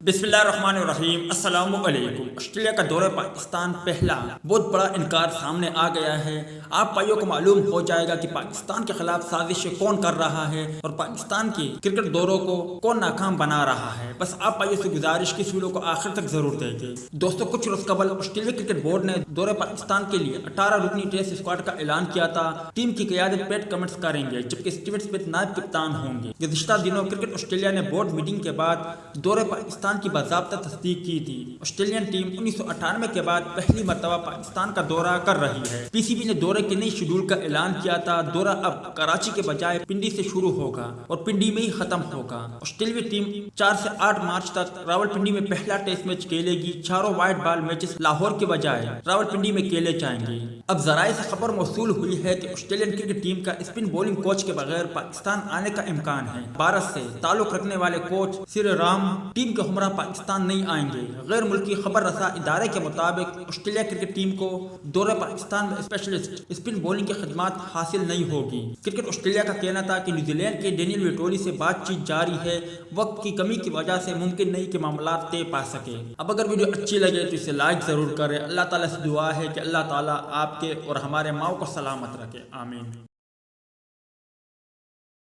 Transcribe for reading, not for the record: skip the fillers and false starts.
बिस्मिल्लाहिर्रहमानिर्रहीम। अस्सलाम वालेकुम। ऑस्ट्रेलिया का दौरा पाकिस्तान पहला बहुत बड़ा इनकार सामने आ गया है। आप भाइयों को मालूम हो जाएगा कि पाकिस्तान के खिलाफ साजिशें कौन कर रहा है और पाकिस्तान की क्रिकेट दौरों को कौन नाकाम बना रहा है। बस आप भाइयों से गुजारिश की इस वीडियो को आखिर तक जरूर देखें। दोस्तों, कुछ रोज कबल ऑस्ट्रेलिया क्रिकेट बोर्ड ने दौरे पाकिस्तान के लिए 18 रुकनी टेस्ट स्क्वाड का ऐलान किया था। टीम की क़यादत पैट कमिंस करेंगे, जबकि स्टीवन स्मिथ नायब कप्तान होंगे। गुज़िश्ता दिनों क्रिकेट ऑस्ट्रेलिया ने बोर्ड मीटिंग के बाद दौरे पाकिस्तान की बाज़ाब्ता तस्दीक की थी। ऑस्ट्रेलियन टीम 1998 के बाद पहली मर्तबा पाकिस्तान का दौरा कर रही है। पीसीबी ने दौरे के नई शेड्यूल का ऐलान किया था। दौरा अब कराची के बजाय पिंडी से शुरू होगा और पिंडी में ही खत्म होगा। ऑस्ट्रेलियाई टीम 4 से 8 मार्च तक रावलपिंडी में पहला टेस्ट मैच खेलेगी। चारों वाइट बॉल मैचेस लाहौर के बजाय रावलपिंडी में खेले जाएंगे। अब जराए से खबर मौसूल हुई है कि ऑस्ट्रेलियन क्रिकेट टीम का स्पिन बॉलिंग कोच के बगैर पाकिस्तान आने का इम्कान है। भारत से ताल्लुक रखने वाले कोच श्री राम टीम के हमरा पाकिस्तान नहीं आएंगे। गैर मुल्की खबर रसा इदारे के मुताबिक ऑस्ट्रेलिया क्रिकेट टीम को दौरे पाकिस्तान में स्पेशलिस्ट स्पिन बॉलिंग की खिदमत हासिल नहीं होगी। क्रिकेट ऑस्ट्रेलिया का कहना था कि न्यूजीलैंड के डेनियल वेटोली से बातचीत जारी है। वक्त की कमी की वजह से मुमकिन नहीं कि मामला तय पा सके। अब अगर वीडियो अच्छी लगे तो इसे लाइक जरूर करें। अल्लाह ताला से दुआ है कि अल्लाह ताला आपके और हमारे माओ को सलामत रखे। आमीन।